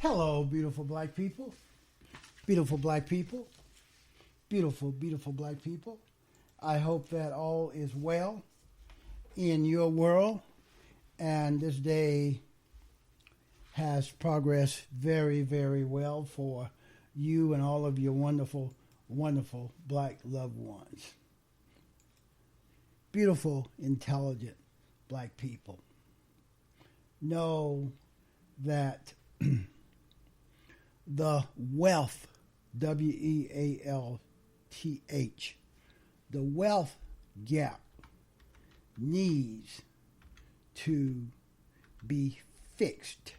Hello, beautiful black people. Beautiful black people. Beautiful, beautiful black people. I hope that all is well in your world and this day has progressed very, very well for you and all of your wonderful, wonderful black loved ones. Beautiful, intelligent black people. Know that the wealth, WEALTH, the wealth gap needs to be fixed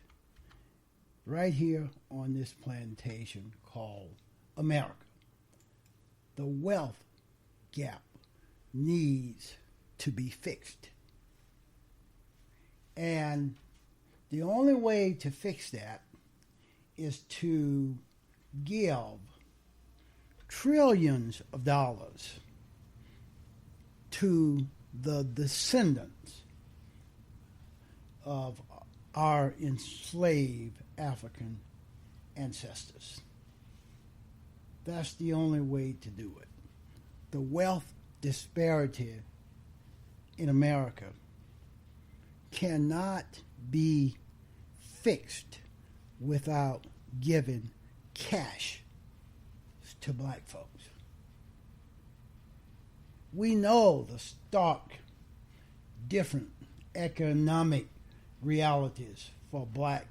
right here on this plantation called America. The wealth gap needs to be fixed. And the only way to fix that is to give trillions of dollars to the descendants of our enslaved African ancestors. That's the only way to do it. The wealth disparity in America cannot be fixed without giving cash to black folks. We know the stark different economic realities for black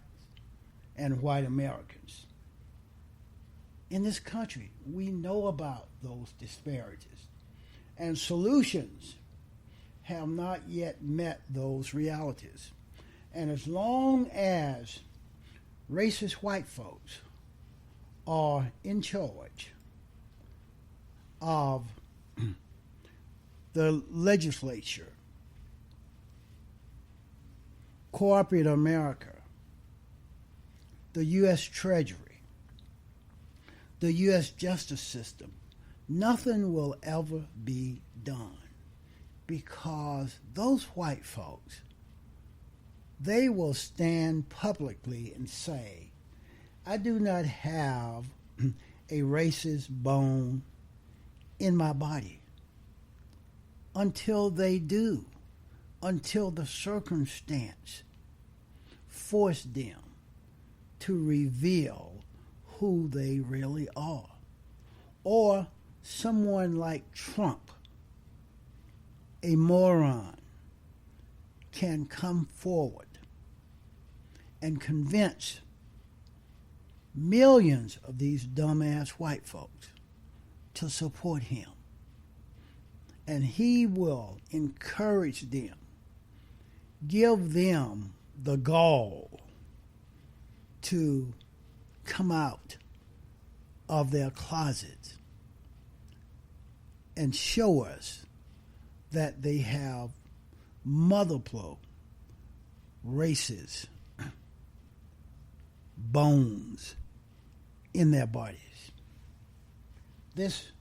and white Americans. In this country, we know about those disparities, and solutions have not yet met those realities. And as long as racist white folks are in charge of the legislature, corporate America, the U.S. Treasury, the U.S. justice system, nothing will ever be done because those white folks, they will stand publicly and say, I do not have a racist bone in my body. Until they do, until the circumstance force them to reveal who they really are. Or someone like Trump, a moron, can come forward and convince millions of these dumbass white folks to support him. And he will encourage them, give them the gall to come out of their closets and show us that they have multiple races, bones in their bodies. This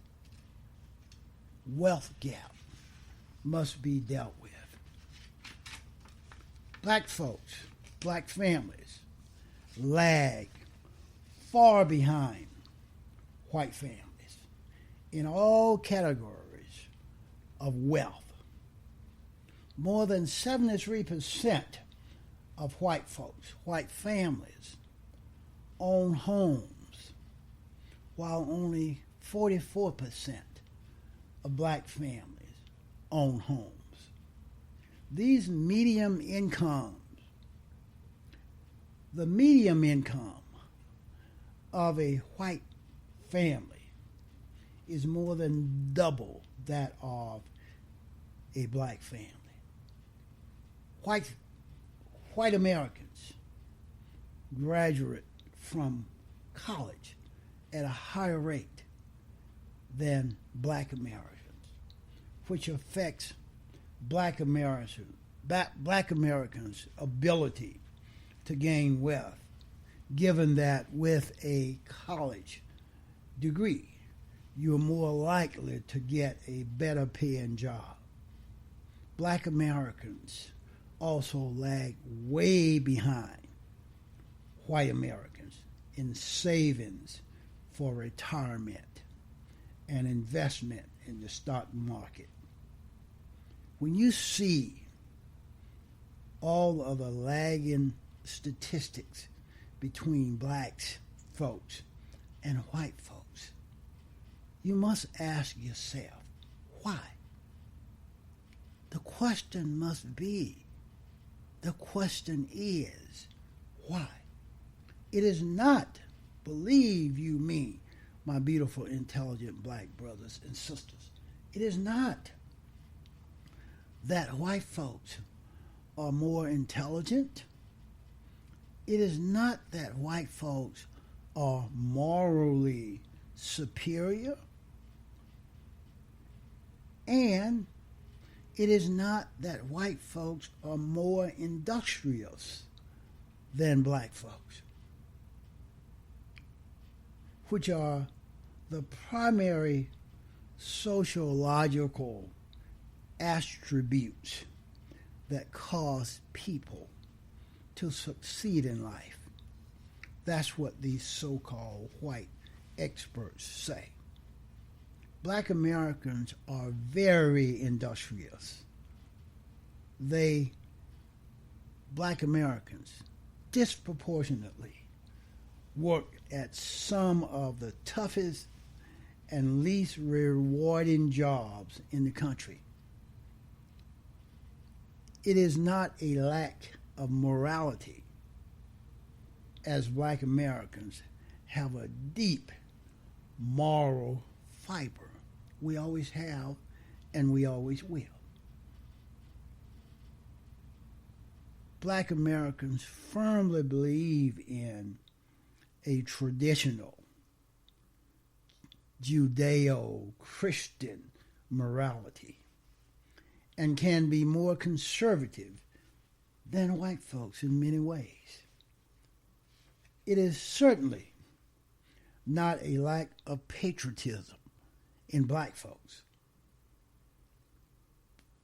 wealth gap must be dealt with. Black folks, black families lag far behind white families in all categories of wealth. More than 73% of white folks, white families, own homes, while only 44% of black families own homes. These medium incomes, the medium income of a white family is more than double that of a black family. White Americans graduate from college at a higher rate than black Americans, which affects black Americans' ability to gain wealth, given that with a college degree, you're more likely to get a better paying job. Black Americans also lag way behind white Americans in savings for retirement and investment in the stock market. When you see all of the lagging statistics between black folks and white folks, you must ask yourself, why? The question must be, the question is, why? It is not, believe you me, my beautiful, intelligent black brothers and sisters, it is not that white folks are more intelligent. It is not that white folks are morally superior. And it is not that white folks are more industrious than black folks, which are the primary sociological attributes that cause people to succeed in life. That's what these so-called white experts say. Black Americans are very industrious. Black Americans, disproportionately work at some of the toughest and least rewarding jobs in the country. It is not a lack of morality, as black Americans have a deep moral fiber. We always have, and we always will. Black Americans firmly believe in a traditional Judeo-Christian morality and can be more conservative than white folks in many ways. It is certainly not a lack of patriotism in black folks.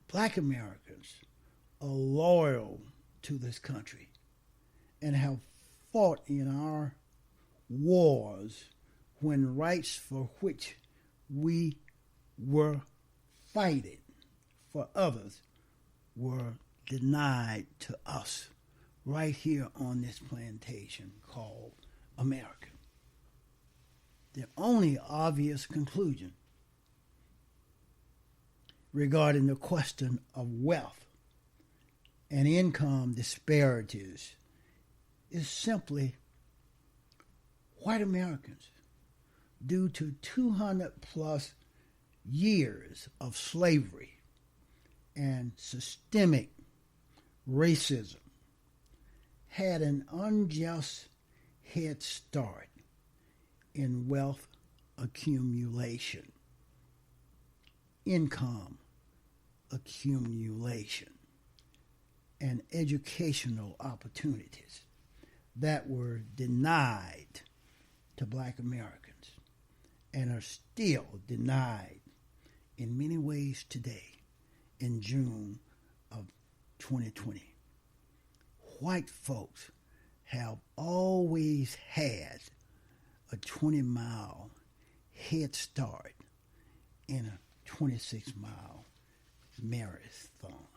Black Americans are loyal to this country and have fought in our wars when rights for which we were fighting for others were denied to us right here on this plantation called America. The only obvious conclusion regarding the question of wealth and income disparities is simply white Americans, due to 200 plus years of slavery and systemic racism, had an unjust head start in wealth accumulation, income accumulation, and educational opportunities that were denied to black Americans and are still denied in many ways today in June of 2020. White folks have always had a 20-mile head start in a 26-mile marathon.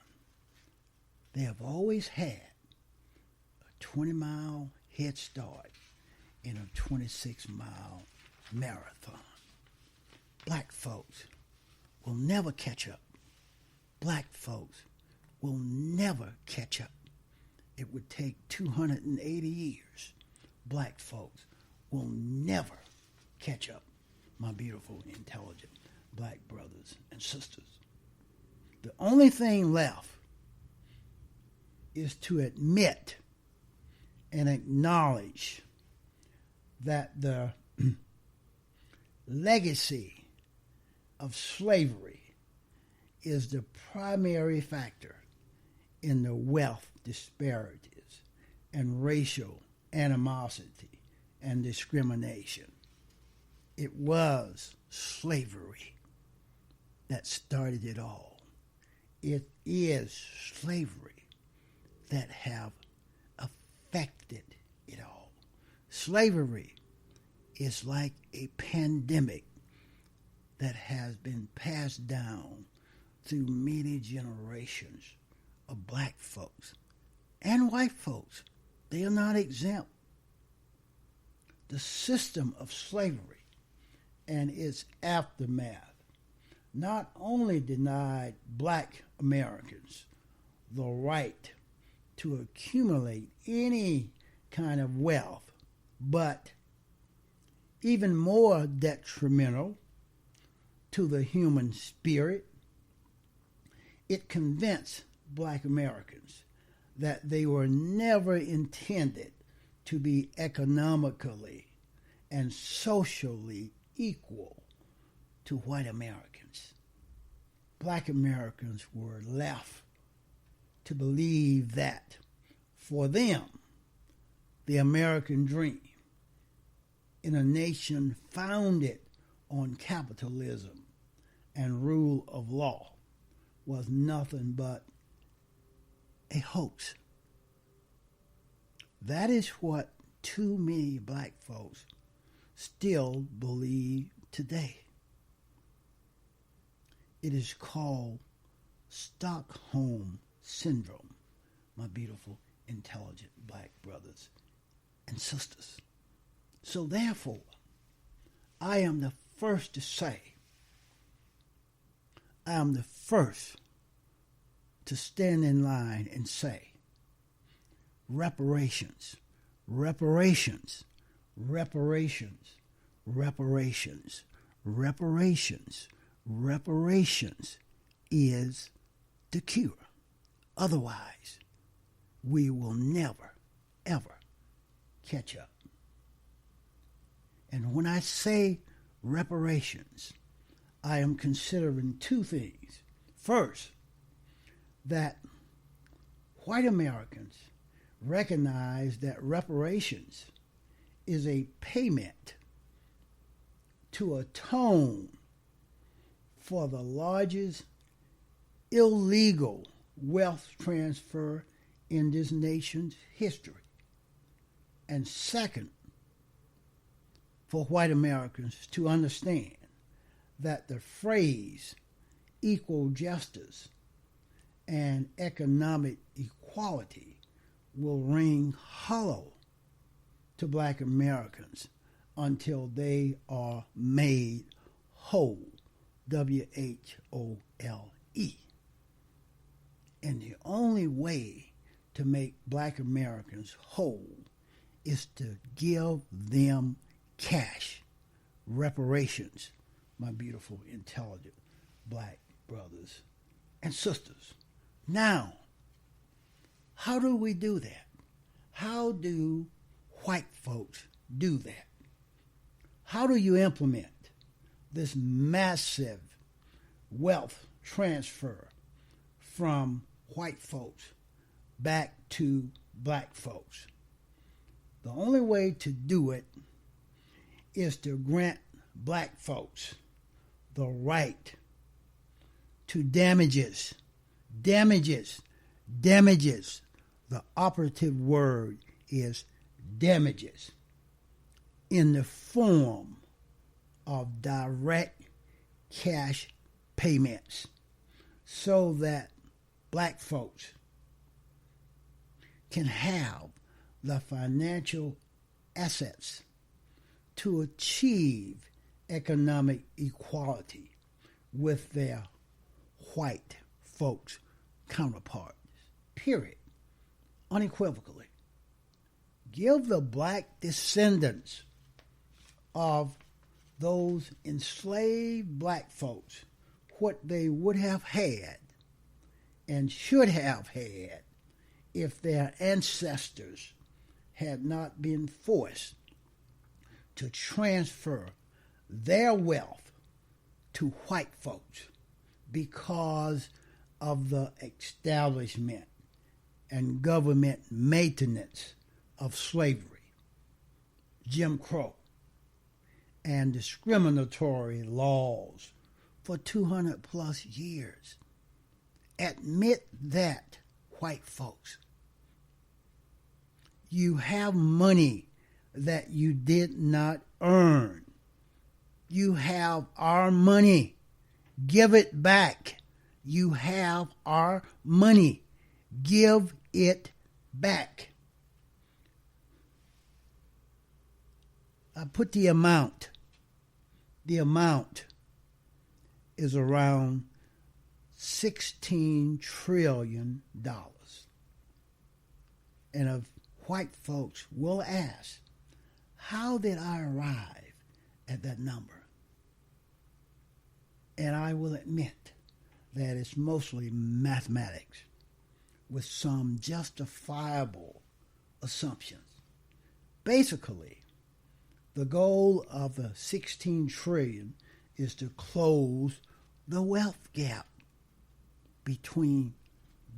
They have always had a 20-mile head start in a 26-mile marathon. Black folks will never catch up. Black folks will never catch up. It would take 280 years. Black folks will never catch up, my beautiful, intelligent black brothers and sisters. The only thing left is to admit and acknowledge that the legacy of slavery is the primary factor in the wealth disparities and racial animosity and discrimination. It was slavery that started it all. It is slavery that have affected it all. slavery is like a pandemic that has been passed down through many generations of black folks and white folks. They are not exempt. The system of slavery and its aftermath not only denied black Americans the right to accumulate any kind of wealth, but even more detrimental to the human spirit, it convinced black Americans that they were never intended to be economically and socially equal to white Americans. Black Americans were left to believe that for them, the American dream in a nation founded on capitalism and rule of law was nothing but a hoax. That is what too many black folks still believe today. It is called Stockholm Syndrome, my beautiful, intelligent black brothers and sisters. So therefore, I am the first to say, I am the first to stand in line and say, reparations, reparations, reparations, reparations, reparations, reparations is the cure. Otherwise, we will never, ever catch up. And when I say reparations, I am considering two things. First, that white Americans recognize that reparations is a payment to atone for the largest illegal wealth transfer in this nation's history. And second, for white Americans to understand that the phrase equal justice and economic equality will ring hollow to black Americans until they are made whole, W-H-O-L-E. And the only way to make black Americans whole is to give them cash, reparations, my beautiful, intelligent black brothers and sisters. Now, how do we do that? How do white folks do that? How do you implement this massive wealth transfer from white folks back to black folks? The only way to do it is to grant black folks the right to damages. Damages. The operative word is damages in the form of direct cash payments so that black folks can have the financial assets to achieve economic equality with their white folks counterparts, period, unequivocally. Give the black descendants of those enslaved black folks what they would have had and should have had if their ancestors had not been forced to transfer their wealth to white folks because of the establishment and government maintenance of slavery, Jim Crow, and discriminatory laws for 200 plus years. Admit that, white folks. You have money that you did not earn. You have our money. Give it back. You have our money. Give it back. I put the amount. The amount is around $16 trillion. And if white folks will ask, how did I arrive at that number? And I will admit that it's mostly mathematics with some justifiable assumptions. Basically, the goal of the 16 trillion is to close the wealth gap between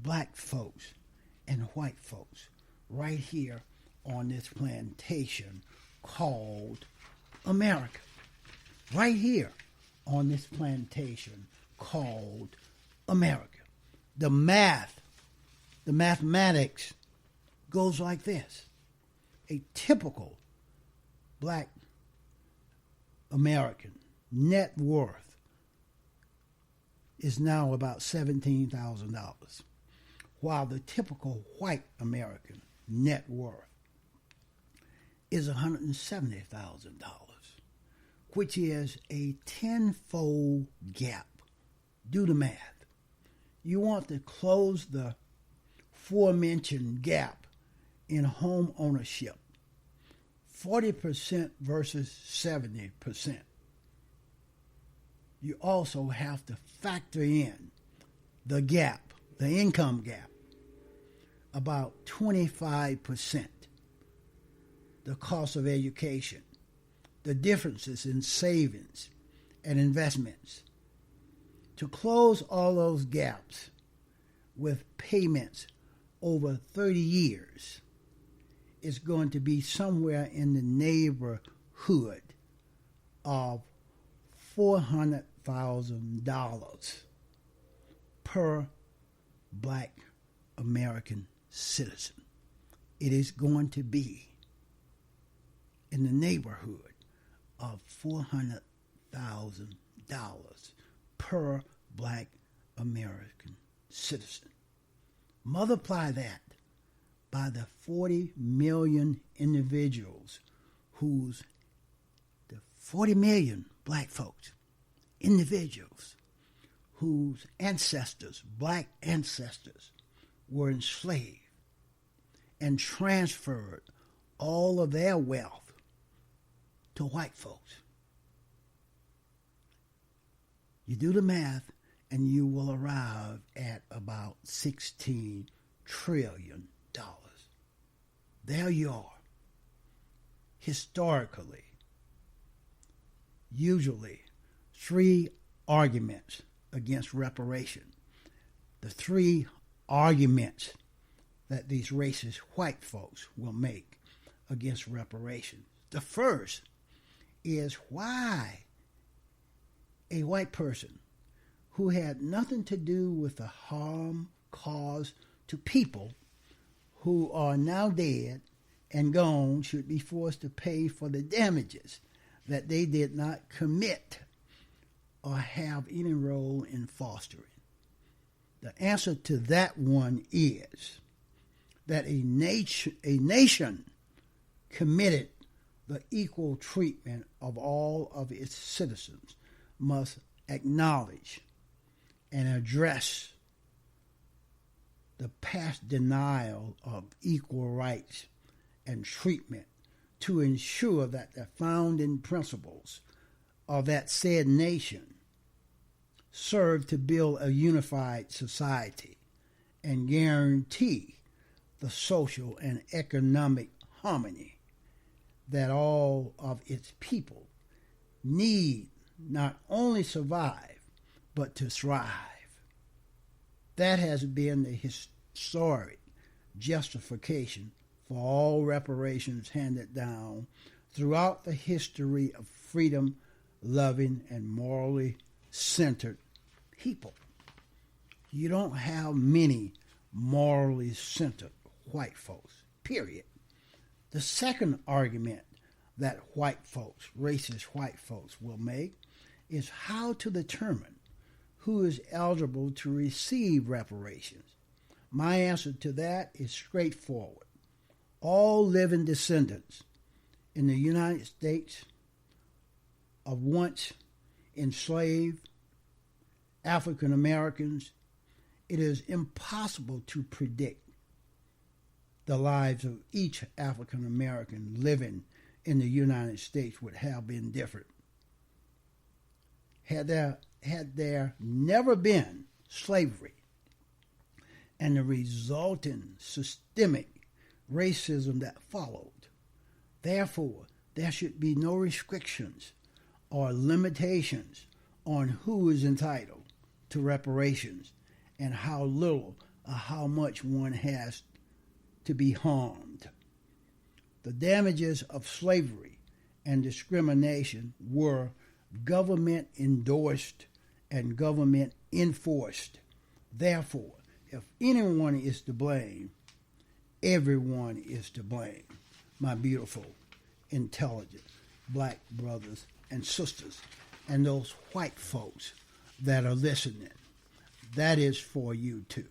black folks and white folks right here on this plantation called America. Right here on this plantation called America. The mathematics goes like this. A typical black American net worth is now about $17,000, while the typical white American net worth is $170,000, which is a tenfold gap. Do the math. You want to close the aforementioned gap in home ownership, 40% versus 70%. You also have to factor in the gap, the income gap, about 25%, the cost of education, the differences in savings and investments. To close all those gaps with payments over 30 years is going to be somewhere in the neighborhood of $400,000 per black American citizen. It is going to be in the neighborhood of $400,000 per black American citizen. Multiply that by the 40 million individuals the 40 million black folks, individuals whose ancestors, black ancestors, were enslaved and transferred all of their wealth to white folks. You do the math and you will arrive at about $16 trillion. There you are. Historically, usually 3 arguments against reparation. The 3 arguments that these racist white folks will make against reparations. The first is why a white person who had nothing to do with the harm caused to people who are now dead and gone should be forced to pay for the damages that they did not commit or have any role in fostering. The answer to that one is that a nation committed the equal treatment of all of its citizens must acknowledge and address the past denial of equal rights and treatment to ensure that the founding principles of that said nation serve to build a unified society and guarantee the social and economic harmony that all of its people need not only survive, but to thrive. That has been the historic justification for all reparations handed down throughout the history of freedom-loving and morally centered people. You don't have many morally centered white folks, period. The second argument that white folks, racist white folks, will make is how to determine who is eligible to receive reparations. My answer to that is straightforward. All living descendants in the United States of once enslaved African Americans, it is impossible to predict the lives of each African American living in the United States would have been different. Had there never been slavery and the resulting systemic racism that followed, therefore, there should be no restrictions or limitations on who is entitled to reparations and how little or how much one has to be harmed. The damages of slavery and discrimination were government endorsed and government enforced. Therefore, if anyone is to blame, everyone is to blame. My beautiful, intelligent black brothers and sisters, and those white folks that are listening, that is for you too.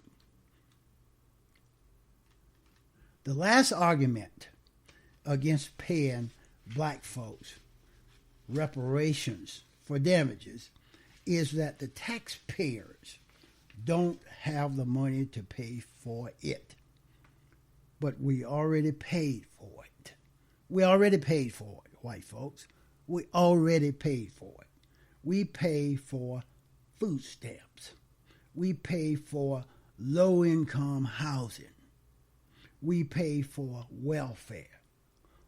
The last argument against paying black folks reparations for damages is that the taxpayers don't have the money to pay for it. But we already paid for it. We already paid for it, white folks. We already paid for it. We pay for food stamps. We pay for low-income housing. We pay for welfare.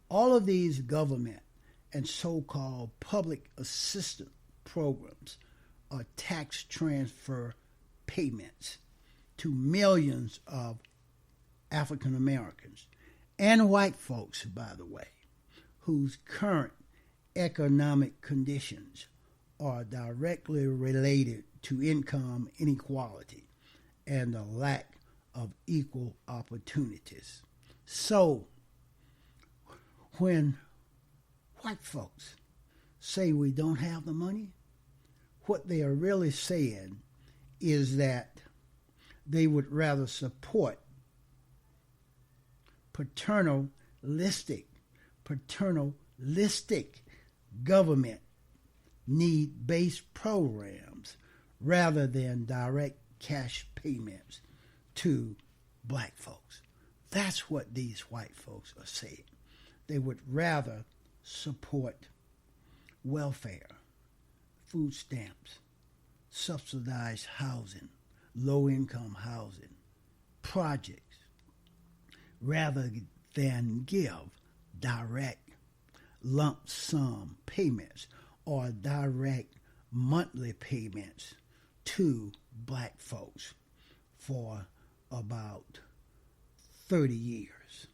All of these government and so-called public assistance programs are tax transfer payments to millions of African Americans and white folks, by the way, whose current economic conditions are directly related to income inequality and the lack of equal opportunities. So, when white folks say we don't have the money, what they are really saying is that they would rather support paternalistic government need-based programs rather than direct cash payments to black folks. That's what these white folks are saying. They would rather support welfare, food stamps, subsidized housing, low-income housing, projects, rather than give direct lump sum payments or direct monthly payments to black folks for about 30 years.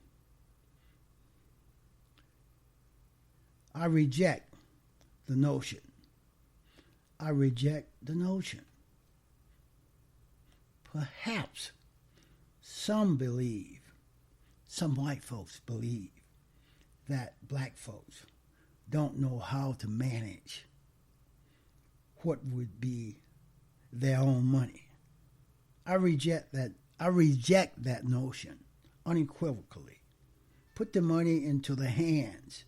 I reject the notion. Perhaps some white folks believe that black folks don't know how to manage what would be their own money. I reject that notion unequivocally. Put the money into the hands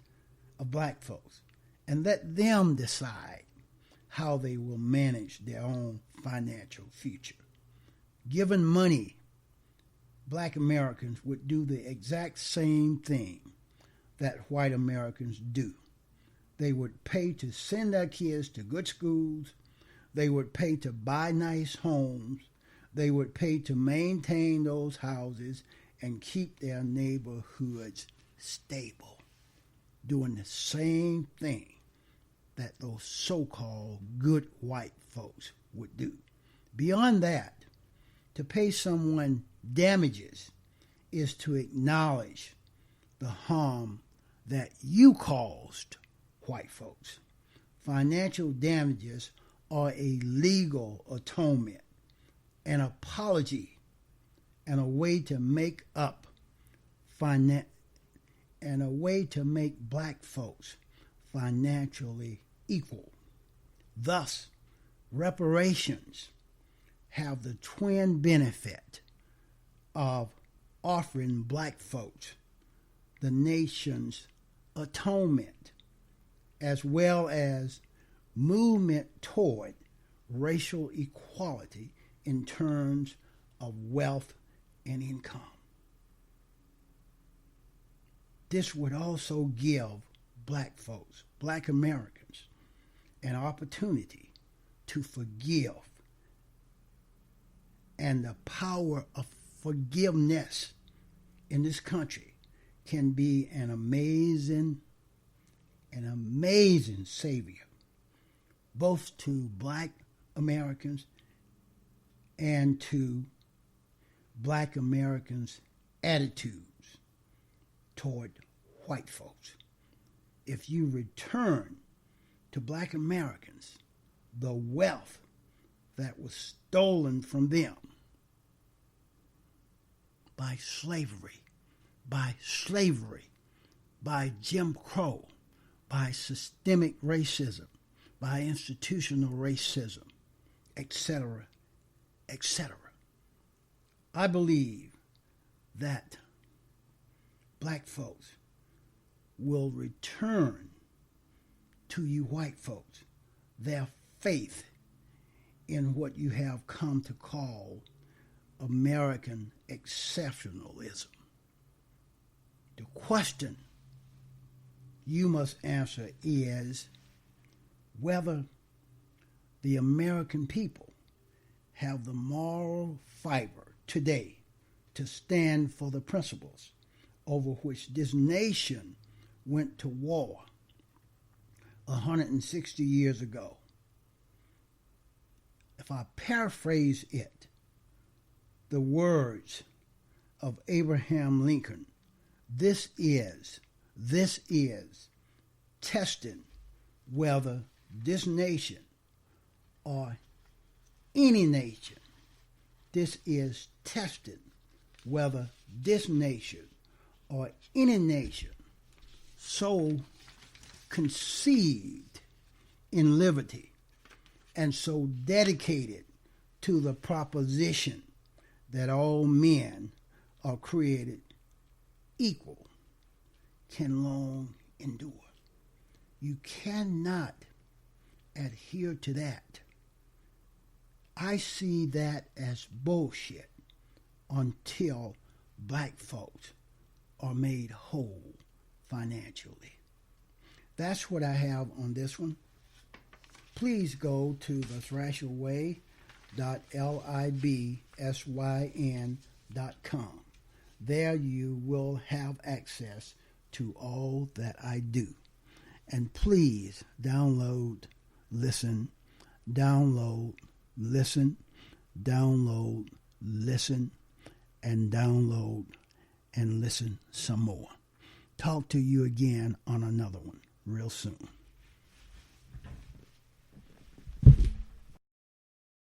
of black folks and let them decide how they will manage their own financial future. Given money, black Americans would do the exact same thing that white Americans do. They would pay to send their kids to good schools. They would pay to buy nice homes. They would pay to maintain those houses and keep their neighborhoods stable, doing the same thing that those so-called good white folks would do. Beyond that, to pay someone damages is to acknowledge the harm that you caused white folks. Financial damages are a legal atonement, an apology, and a way to make up and a way to make black folks financially equal. Thus, reparations have the twin benefit of offering black folks the nation's atonement, as well as movement toward racial equality in terms of wealth and income. This would also give black folks, black Americans, an opportunity to forgive. And the power of forgiveness in this country can be an amazing savior, both to black Americans and to black Americans' attitudes toward white folks. If you return to black Americans the wealth that was stolen from them by slavery, by Jim Crow, by systemic racism, by institutional racism, etc., etc. I believe that black folks will return to you white folks their faith in what you have come to call American exceptionalism. The question you must answer is whether the American people have the moral fiber today to stand for the principles over which this nation went to war 160 years ago. If I paraphrase it, the words of Abraham Lincoln, this is testing whether this nation or any nation, this is testing whether this nation or any nation so conceived in liberty and so dedicated to the proposition that all men are created equal can long endure. You cannot adhere to that. I see that as bullshit until black folks are made whole financially. That's what I have on this one. Please go to thethrasherway.libsyn.com. There you will have access to all that I do. And please download, listen, and download and listen some more. Talk to you again on another one real soon.